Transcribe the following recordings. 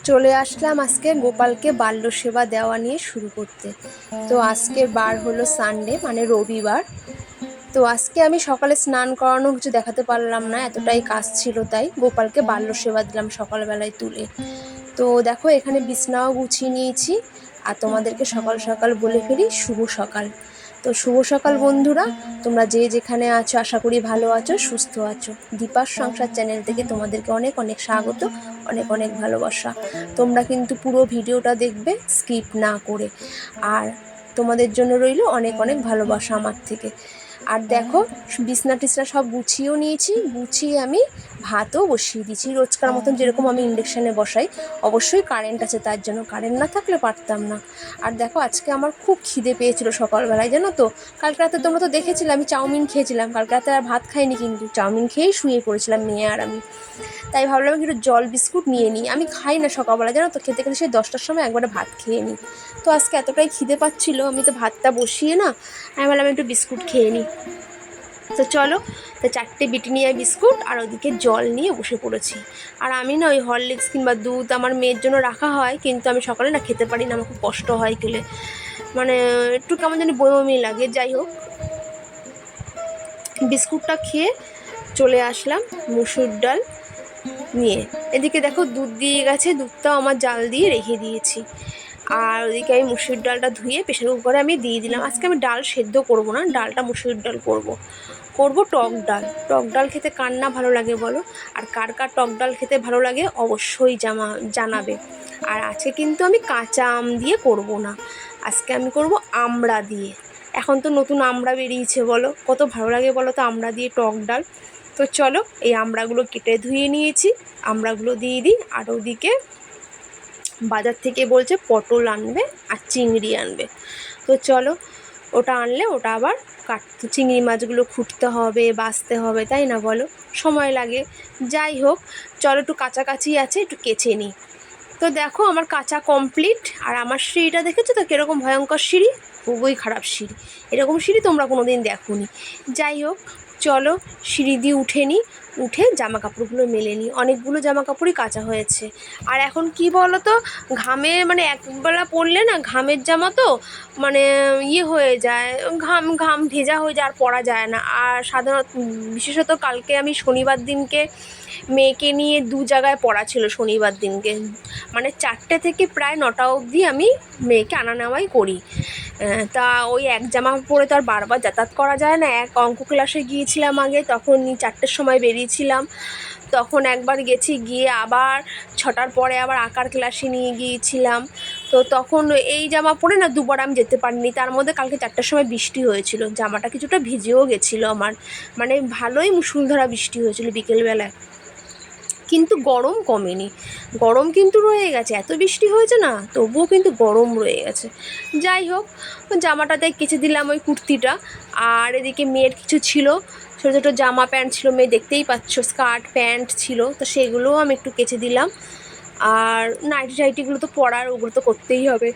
চলে আসলাম আজকে গোপালকে বাল্য সেবা দেওয়া নিয়ে শুরু করতে। তো আজকের বার হলো সানডে, মানে রবিবার। তো আজকে আমি সকালে স্নান করানো কিছু দেখাতে পারলাম না, এতটাই কাজ ছিল, তাই গোপালকে বাল্য সেবা দিলাম সকালবেলায় তুলে। তো দেখো এখানে বিছনাও গুছিয়ে নিয়েছি। আর তোমাদেরকে সকাল সকাল বলে ফেলি শুভ সকাল। তো শুভ সকাল বন্ধুরা, তোমরা যে যেখানে আছো আশা করি ভালো আছো, সুস্থ আছো। দীপার সংসার চ্যানেল থেকে তোমাদেরকে অনেক অনেক স্বাগত, অনেক অনেক ভালোবাসা। তোমরা কিন্তু পুরো ভিডিওটা দেখবে স্কিপ না করে। আর তোমাদের জন্য রইল অনেক অনেক ভালোবাসা আমার থেকে। আর দেখো বিছনা টিছনা সব গুছিয়েও নিয়েছি, গুছিয়ে আমি ভাতও বসিয়ে দিয়েছি রোজকার মতন, যেরকম আমি ইন্ডাকশানে বসাই। অবশ্যই কারেন্ট আছে, তার জন্য, কারেন্ট না থাকলে পারতাম না। আর দেখো আজকে আমার খুব খিদে পেয়েছিল সকালবেলায়, জানো তো। কালকে রাতে তোমরা তো দেখেছিলে আমি চাউমিন খেয়েছিলাম, কালকে রাতে আর ভাত খাইনি, কিন্তু চাউমিন খেয়েই শুয়ে পড়েছিলাম মেয়ে আর আমি। তাই ভাবলাম একটু জল বিস্কুট নিয়ে নিই। আমি খাই না সকালবেলা, জানো তো, খেতে খেতে সেই 10টার সময় একবারে ভাত খেয়ে নিই। তো আজকে এতটাই খিদে পাচ্ছিল, আমি তো ভাতটা বসিয়ে না, আমি ভাবলাম একটু বিস্কুট খেয়ে নিই। তো চলো, তো 4টে ব্রিটানিয়া বিস্কুট আর ওদিকে জল নিয়ে বসে পড়েছি। আর আমি না ওই হরলিক্স কিংবা দুধ আমার মেয়ের জন্য রাখা হয়, কিন্তু আমি সকালে না খেতে পারি না, আমার খুব কষ্ট হয় খেলে, মানে একটু কেমন জানি বমি লাগে। যাই হোক, বিস্কুটটা খেয়ে চলে আসলাম মুসুর ডাল নিয়ে। এদিকে দেখো দুধ দিয়ে গেছে, দুধটাও আমার জাল দিয়ে রেখে দিয়েছি। আর ওদিকে আমি মুসুর ডালটা ধুয়ে প্রেশার কুকারে আমি দিয়ে দিলাম। আজকে আমি ডাল সেদ্ধ করব না, ডালটা মুসুর ডাল করব টক ডাল। টক ডাল খেতে কার না ভালো লাগে বলো? আর কার কার টক ডাল খেতে ভালো লাগে অবশ্যই জানাবে। আর আজকে কিন্তু আমি কাঁচা আম দিয়ে করব না, আজকে আমি করব আমড়া দিয়ে। এখন তো নতুন আমড়া বেরিয়েছে, বলো কত ভালো লাগে বলো তো আমড়া দিয়ে টক ডাল। তো চলো, এই আমড়াগুলো কেটে ধুয়ে নিয়েছি, আমড়াগুলো দিয়ে দিই। আর ওদিকে বাজার থেকে বলছে পটল আনবে আর চিংড়ি আনবে। তো চলো, ওটা আনলে ওটা আবার চিংড়ি মাছগুলো খুঁটতে হবে, বাছতে হবে, তাই না বলো, সময় লাগে। যাই হোক, চলো একটু কাছাকাছি আছে, একটু কেচে নিই। তো দেখো আমার কাঁচা কমপ্লিট। আর আমার সিঁড়িটা দেখেছো তো কীরকম ভয়ঙ্কর সিঁড়ি, খুবই খারাপ সিঁড়ি, এরকম সিঁড়ি তোমরা কোনো দিন দেখোনি। যাই হোক, চলো সিঁড়ি দিয়ে উঠে নিই, উঠে জামা কাপড়গুলো মেলে নিই। অনেকগুলো জামা কাপড়ই কাচা হয়েছে। আর এখন কি বলো তো, ঘামে মানে একবেলা পরলে না ঘামের জামা তো মানে হয়ে যায়, ঘাম ঘাম ভেজা হয়ে যায়, আর পরা যায় না। আর সাধারণত বিশেষত কালকে আমি শনিবার দিনকে মেয়েকে নিয়ে 2 জায়গায় পড়া ছিল শনিবার দিনকে, মানে 4টে থেকে প্রায় 9টা অবধি আমি মেয়েকে আনা নেওয়াই করি। তা ওই এক জামা পরে তো আর বারবার যাতায়াত করা যায় না। এক অঙ্ক ক্লাসে গিয়েছিলাম আগে, তখন 4টের সময় বেরিয়েছিলাম, তখন একবার গেছি, গিয়ে আবার 6টার পরে আবার আঁকার ক্লাসে নিয়ে গিয়েছিলাম। তো তখন এই জামা পরে না দুবার আমি যেতে পারিনি। তার মধ্যে কালকে 4টার সময় বৃষ্টি হয়েছিল, জামাটা কিছুটা ভিজেও গেছিলো আমার, মানে ভালোই মুষলধারা বৃষ্টি হয়েছিল বিকেলবেলায়, কিন্তু গরম কমেনি, গরম কিন্তু রয়ে গেছে। এত বৃষ্টি হয়েছে না, তবুও কিন্তু গরম রয়ে গেছে। যাই হোক, জামাটাতে কেচে দিলাম ওই কুর্তিটা। আর এদিকে মেয়ের কিছু ছিল, ছোটো ছোটো জামা প্যান্ট ছিল, মেয়ে দেখতেই পাচ্ছ, স্কার্ট প্যান্ট ছিল, তো সেগুলোও আমি একটু কেচে দিলাম। আর নাইটি টাইটিগুলো তো পরার, ওগুলো তো করতেই হবে।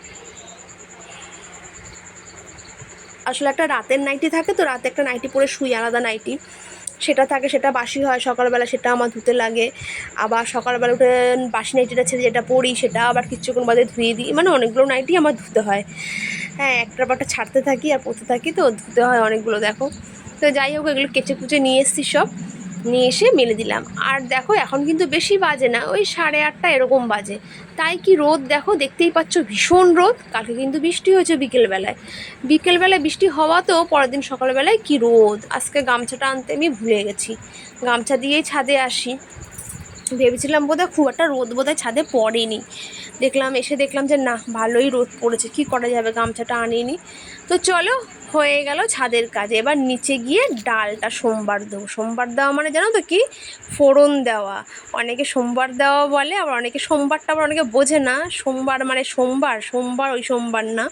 আসলে একটা রাতের নাইটি থাকে, তো রাতে একটা নাইটি পরে শুই, আলাদা নাইটি সেটা থাকে, সেটা বাসি হয় সকালবেলা, সেটা আমার ধুতে লাগে। আবার সকালবেলা উঠে বাসি নাইটিটা ছেড়ে যেটা পরি সেটা আবার কিছুক্ষণ বাদে ধুয়ে দিই, মানে অনেকগুলো নাইটি আমার ধুতে হয়। হ্যাঁ, একটার পর একটা ছাড়তে থাকি আর পরতে থাকি, তো ধুতে হয় অনেকগুলো দেখো। তো যাই হোক, এগুলো কেচে কুচে নিয়ে এসেছি সব, নিয়ে এসে মেলে দিলাম। আর দেখো এখন কিন্তু বেশি বাজে না, ওই 8:30 এরকম বাজে। তাই কি রোদ দেখো, দেখতেই পাচ্ছ ভীষণ রোদ। কালকে কিন্তু বৃষ্টি হয়েছে বিকেলবেলায়, বিকেলবেলায় বৃষ্টি হওয়াতেও পরের দিন সকালবেলায় কি রোদ। আজকে গামছাটা আনতে আমি ভুলে গেছি, গামছা দিয়েই ছাদে আসি। ভেবেছিলাম বোধহয় খুব একটা রোদ বোধহয় ছাদে পড়েনি, দেখলাম যে না, ভালোই রোদ পড়েছে, কি করা যাবে, গামছাটা আনিনি। তো চলো, হয়ে গেল ছাদের কাজ। এবার নিচে গিয়ে ডালটা সোমবার দেবো। সোমবার দেওয়া মানে জানো তো কি, ফোড়ন দেওয়া। অনেকে সোমবার দেওয়া বলে, আবার অনেকে সোমবারটা আবার অনেকে বোঝে না। সোমবার মানে সোমবার, সোমবার ওই সোমবার না,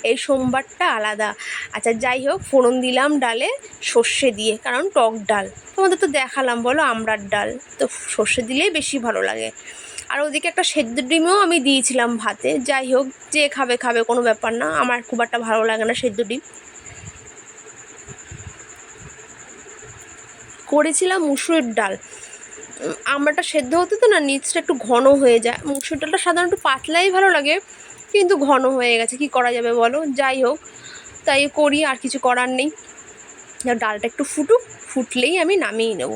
এই সোমবারটা আলাদা। আচ্ছা যাই হোক, ফোড়ন দিলাম ডালে সর্ষে দিয়ে, কারণ টক ডাল, তোমাদের তো দেখালাম বলো আমড়ার ডাল, তো সর্ষে দিলেই বেশি ভালো লাগে। আর ওদিকে একটা সেদ্ধ ডিমও আমি দিয়েছিলাম ভাতে। যাই হোক, যে খাবে খাবে, কোনো ব্যাপার না, আমার খুব একটা ভালো লাগে না সেদ্ধ ডিম। করেছিলাম মুসুরের ডাল, আমড়াটা সেদ্ধ হতে তো না নিচটা একটু ঘন হয়ে যায়। মুসুর ডালটা সাধারণত পাতলাই ভালো লাগে, কিন্তু ঘন হয়ে গেছে, কি করা যাবে বলো। যাই হোক, তাই করি, আর কিছু করার নেই। ডালটা একটু ফুটুক, ফুটলেই আমি নামিয়ে নেব।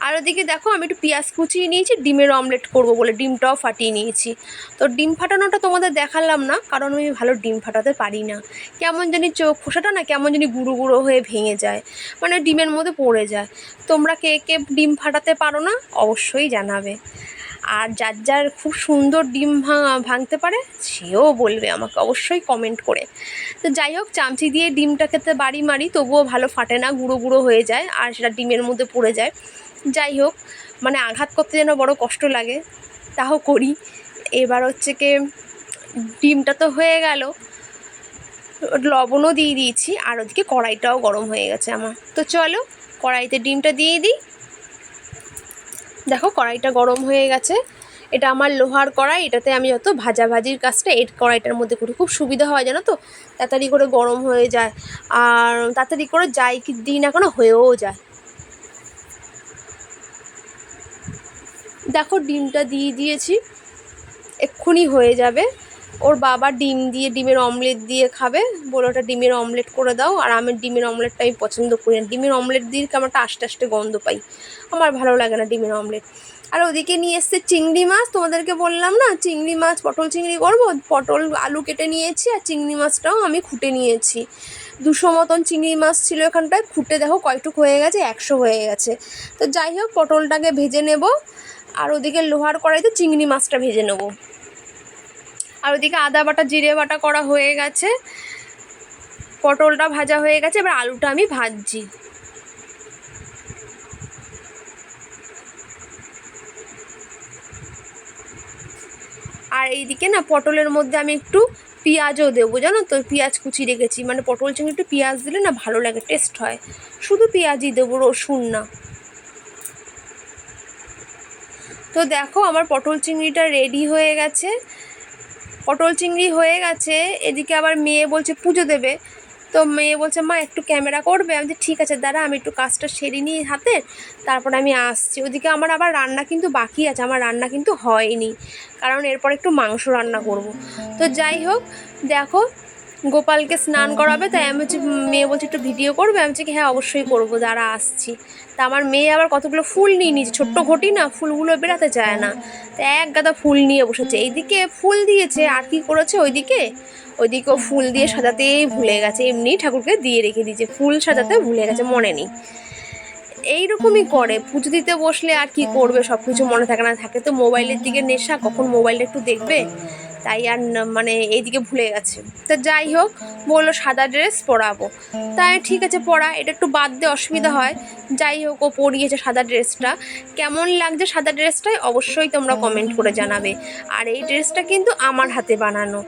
আর ওদিকে দেখো আমি একটু পেঁয়াজ কুচিয়ে নিয়েছি, ডিমের অমলেট করব বলে ডিমটাও ফাটিয়ে নিয়েছি। তো ডিম ফাটানোটা তোমাদের দেখালাম না, কারণ আমি ভালো ডিম ফাটাতে পারি না। কেমন জানি খোসাটা না কেমন জানি গুঁড়ো গুঁড়ো হয়ে ভেঙে যায়, মানে ডিমের মধ্যে পড়ে যায়। তোমরা কে কে ডিম ফাটাতে পারো না অবশ্যই জানাবে। আর যার যার খুব সুন্দর ডিম ভাঙতে পারে সেও বলবে আমাকে অবশ্যই কমেন্ট করে। তো যাই হোক, চামচি দিয়ে ডিমটা খেতে বাড়ি মারি, তবুও ভালো ফাটে না, গুঁড়ো গুঁড়ো হয়ে যায় আর সেটা ডিমের মধ্যে পড়ে যায়। যাই হোক, মানে আঘাত করতে যেন বড় কষ্ট লাগে, তাও করি। এবার হচ্ছে কি, ডিমটা তো হয়ে গেল, লবণও দিয়ে দিয়েছি, আর ওদিকে কড়াইটাও গরম হয়ে গেছে আমার। তো চলো কড়াইতে ডিমটা দিয়ে দিই। দেখো কড়াইটা গরম হয়ে গেছে। এটা আমার লোহার কড়াই, এটাতে আমি যত ভাজাভাজির কাজটা এই কড়াইটার মধ্যে করি, খুব সুবিধা হয় জানো তো, তাড়াতাড়ি করে গরম হয়ে যায়, আর তাড়াতাড়ি করে যাই কি দিই না কেন হয়েও যায়। দেখো ডিমটা দিয়ে দিয়েছি, এক্ষুনি হয়ে যাবে। ওর বাবা ডিম দিয়ে, ডিমের অমলেট দিয়ে খাবে, বলে ওটা ডিমের অমলেট করে দাও। আর আমি ডিমের অমলেটটা আমি পছন্দ করি না, ডিমের অমলেট দিয়ে কেমন একটা আস্তে আস্তে গন্ধ পাই, আমার ভালো লাগে না ডিমের অমলেট। আর ওদিকে নিয়ে এসছে চিংড়ি মাছ, তোমাদেরকে বললাম না চিংড়ি মাছ পটল চিংড়ি করবো, পটল আলু কেটে নিয়েছি, আর চিংড়ি মাছটাও আমি খুঁটে নিয়েছি। 200 মতন চিংড়ি মাছ ছিল এখানটায়, খুঁটে দেখো কয়টুক হয়ে গেছে, 100 হয়ে গেছে। তো যাই হোক, পটলটাকে ভেজে নেব, আর ওদিকে লোহার কড়াইতে চিংড়ি মাছটা ভেজে নেব। আর ওদিকে আদা বাটা জিরে বাটা করা হয়ে গেছে, পটলটা ভাজা হয়ে গেছে, এবার আলুটা আমি ভাজছি। আর এইদিকে না পটলের মধ্যে আমি একটু পেঁয়াজও দেবো, জানো তো, পেঁয়াজ কুচি রেখেছি, মানে পটল চিংড়ি একটু পেঁয়াজ দিলে না ভালো লাগে, টেস্ট হয়। শুধু পেঁয়াজই দেবো, রসুন না। তো দেখো আমার পটল চিংড়িটা রেডি হয়ে গেছে, পটল চিংড়ি হয়ে গেছে। এদিকে আবার মেয়ে বলছে পুজো দেবে, তো মেয়ে বলছে মা একটু ক্যামেরা করবে। আমি বলছি ঠিক আছে দাঁড়া, আমি একটু কাজটা সেরে নিই হাতে, তারপর আমি আসছি। ওদিকে আমার আবার রান্না কিন্তু বাকি আছে, আমার রান্না কিন্তু হয়নি, কারণ এরপর একটু মাংস রান্না করব। তো যাই হোক, দেখো গোপালকে স্নান করাবে, তাই আমি হচ্ছে, মেয়ে বলছে একটু ভিডিও করবে, আমি বলছি হ্যাঁ অবশ্যই করবো, দাঁড়া আসছি। তা আমার মেয়ে আবার কতগুলো ফুল নিয়ে নিয়েছে, ছোট্ট ঘটি না, ফুলগুলো বেরাতে চায় না, তা এক গাদা ফুল নিয়ে বসেছে। এইদিকে ফুল দিয়েছে, আর কি করেছে ওইদিকেও ফুল দিয়ে সাজাতেই ভুলে গেছে, এমনি ঠাকুরকে দিয়ে রেখে দিয়েছে, ফুল সাজাতে ভুলে গেছে, মনে নেই। এইরকমই করে, পুজো দিতে বসলে আর কি করবে, সব কিছু মনে থাকে না, থাকে তো মোবাইলের দিকে নেশা, কখন মোবাইলটা একটু দেখবে, তাই আর মানে এইদিকে ভুলে গেছে। তা যাই হোক, বললো সাদা ড্রেস পরাবো, তাই ঠিক আছে পরা, এটা একটু বাদ দিয়ে অসুবিধা হয়। যাই হোক, ও পরিয়েছে সাদা ড্রেসটা। কেমন লাগছে সাদা ড্রেসটায় অবশ্যই তোমরা কমেন্ট করে জানাবে। আর এই ড্রেসটা কিন্তু আমার হাতে বানানো,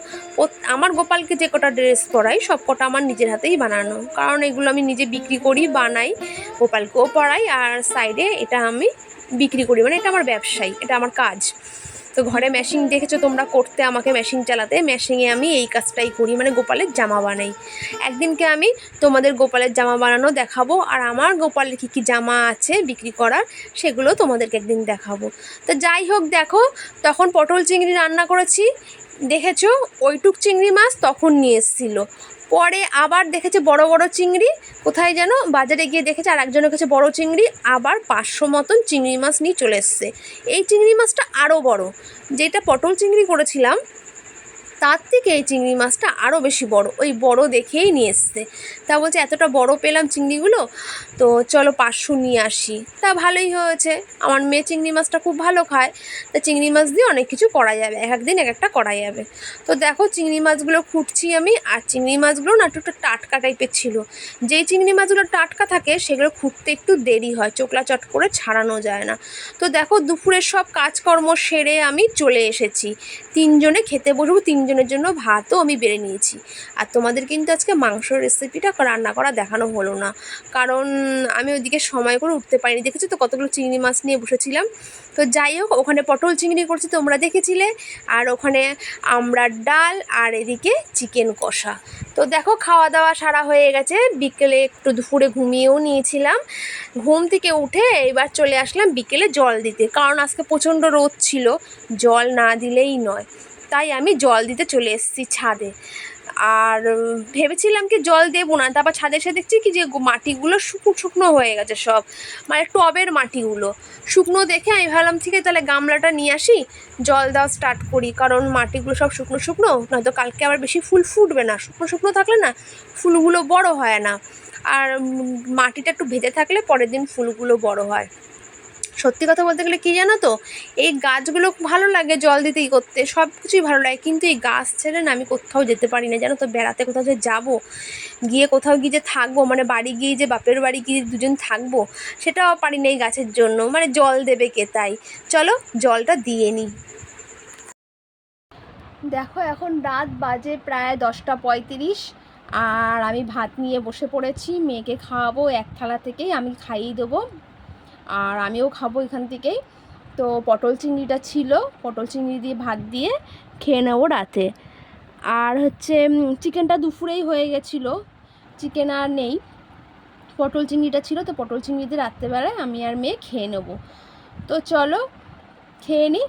আমার গোপালকে যে কটা ড্রেস পরাই সব কটা আমার নিজের হাতেই বানানো, কারণ এগুলো আমি নিজে বিক্রি করি, বানাই, গোপালকেও পরাই, আর সাইডে এটা আমি বিক্রি করি, মানে এটা আমার ব্যবসায়ী, এটা আমার কাজ। তো ঘরে মেশিন দেখেছো তোমরা করতে, আমাকে মেশিন চালাতে, মেশিনে আমি এই কাজটাই করি, মানে গোপালের জামা বানাই। একদিনকে আমি তোমাদের গোপালের জামা বানানো দেখাবো, আর আমার গোপালের কী কী জামা আছে বিক্রি করার সেগুলো তোমাদেরকে একদিন দেখাবো। তো যাই হোক, দেখো তখন পটল চিংড়ি রান্না করেছি, দেখেছো ওইটুক চিংড়ি মাছ তখন নিয়ে এসেছিলো, পরে আবার দেখেছে বড় বড় চিংড়ি, কোথায় যেন বাজারে গিয়ে দেখেছে আর একজনের কাছে বড় চিংড়ি, আবার 500 মতন চিংড়ি মাছ নিয়ে চলে এসছে। এই চিংড়ি মাছটা আরও বড়, যেটা পটল চিংড়ি করেছিলাম তার থেকে এই চিংড়ি মাছটা আরও বেশি বড়, ওই বড় দেখেই নিয়ে এসছে। তা বলছে এতটা বড় পেলাম চিংড়িগুলো, তো চলো 500 নিয়ে আসি। তা ভালোই হয়েছে, আমার মেয়ে চিংড়ি মাছটা খুব ভালো খায়, তা চিংড়ি মাছ দিয়ে অনেক কিছু করা যাবে, এক একদিন এক একটা করা যাবে। তো দেখো চিংড়ি মাছগুলো খুঁটছি আমি, আর চিংড়ি মাছগুলো না একটু টাটকা টাইপের ছিল, যেই চিংড়ি মাছগুলো টাটকা থাকে সেগুলো খুঁটতে একটু দেরি হয়, চোকলা চট করে ছাড়ানো যায় না। তো দেখো দুপুরের সব কাজকর্ম সেরে আমি চলে এসেছি, 3জনে খেতে বসবো, 3জনে দুজনের জন্য ভাতও আমি বেড়ে নিয়েছি। আর তোমাদের কিন্তু আজকে মাংসর রেসিপিটা রান্না করা দেখানো হলো না, কারণ আমি ওইদিকে সময় করে উঠতে পারিনি। দেখেছো তো কতগুলো চিংড়ি মাছ নিয়ে বসেছিলাম। তো যাই হোক, ওখানে পটল চিংড়ি করছি তোমরা দেখেছিলে, আর ওখানে আমরা ডাল, আর এদিকে চিকেন কষা। তো দেখো খাওয়া দাওয়া সারা হয়ে গেছে, বিকেলে একটু দুপুরে ঘুমিয়েও নিয়েছিলাম। ঘুম থেকে উঠে এবার চলে আসলাম বিকেলে জল দিতে, কারণ আজকে প্রচণ্ড রোদ ছিল, জল না দিলেই নয়। তাই আমি জল দিতে চলে এসেছি ছাদে। আর ভেবেছিলাম কি জল দেবো না, তারপর ছাদে এসে দেখছি কি যে মাটিগুলো শুকনো শুকনো হয়ে গেছে সব, মানে টবের মাটিগুলো শুকনো দেখে আমি ভাবলাম ঠিক আছে তাহলে গামলাটা নিয়ে আসি, জল দেওয়া স্টার্ট করি, কারণ মাটিগুলো সব শুকনো শুকনো, নয়তো কালকে আবার বেশি ফুল ফুটবে না। শুকনো শুকনো থাকলে না ফুলগুলো বড় হয় না, আর মাটিটা একটু ভেজে থাকলে পরের দিন ফুলগুলো বড় হয়। সত্যি কথা বলতে গেলে কী জানো তো, এই গাছগুলো ভালো লাগে জল দিতেই করতে, সব কিছুই ভালো লাগে, কিন্তু এই গাছ ছেড়ে না আমি কোথাও যেতে পারি না জানো তো। বেড়াতে কোথাও যে যাবো, গিয়ে কোথাও গিয়ে যে থাকবো, মানে বাড়ি গিয়ে যে বাপের বাড়ি গিয়ে দুজন থাকবো, সেটাও পারি না এই গাছের জন্য, মানে জল দেবে কে। তাই চলো জলটা দিয়ে নিই। দেখো এখন রাত বাজে প্রায় 10:35, আর আমি ভাত নিয়ে বসে পড়েছি। মেয়েকে খাওয়াবো, এক থালা থেকেই আমি খাইয়ে দেবো, আর আমিও খাবো এখান থেকেই। তো পটল চিংড়িটা ছিল, পটল চিংড়ি দিয়ে ভাত দিয়ে খেয়ে নেবো রাতে। আর হচ্ছে চিকেনটা দুপুরেই হয়ে গেছিলো, চিকেন আর নেই, পটল চিংড়িটা ছিল, তো পটল চিংড়ি দিয়ে রাত্রেবেলায় আমি আর মেয়ে খেয়ে নেবো। তো চলো খেয়ে নিই।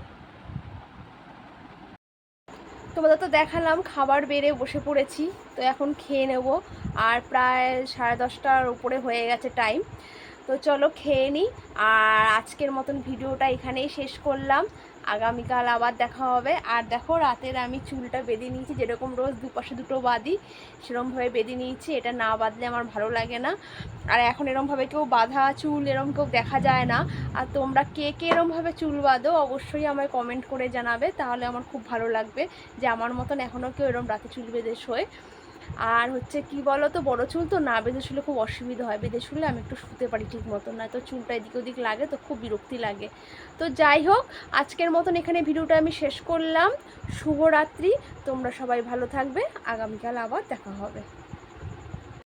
তোমাদের তো দেখালাম খাবার বেড়ে বসে পড়েছি, তো এখন খেয়ে নেব। আর প্রায় 10:30টার উপরে হয়ে গেছে টাইম। তো চলো খেয়ে নিই। আর আজকের মতন ভিডিওটা এখানেই শেষ করলাম, আগামীকাল আবার দেখা হবে। আর দেখো রাতের আমি চুলটা বেঁধে নিয়েছি, যেরকম রোজ দুপাশে দুটো বাঁধি সেরকমভাবে বেঁধে নিয়েছি, এটা না বাঁধলে আমার ভালো লাগে না। আর এখন এরমভাবে কেউ বাঁধা চুল এরম কেউ দেখা যায় না। আর তোমরা কে কে এরমভাবে চুল বাঁধো অবশ্যই আমায় কমেন্ট করে জানাবে, তাহলে আমার খুব ভালো লাগবে যে আমার মতন এখনও কেউ এরম রাতে চুল বেঁধে শোয়। আর হচ্ছে কি বলো তো, বড়ো চুল তো না বেঁধে শুলে খুব অসুবিধা হয়, বেঁধে শুলে আমি একটু শুতে পারি ঠিক মতন, না তো চুলটা এদিক ওদিক লাগে তো খুব বিরক্তি লাগে। তো যাই হোক, আজকের মতন এখানে ভিডিওটা আমি শেষ করলাম। শুভরাত্রি, তোমরা সবাই ভালো থাকবে, আগামীকাল আবার দেখা হবে।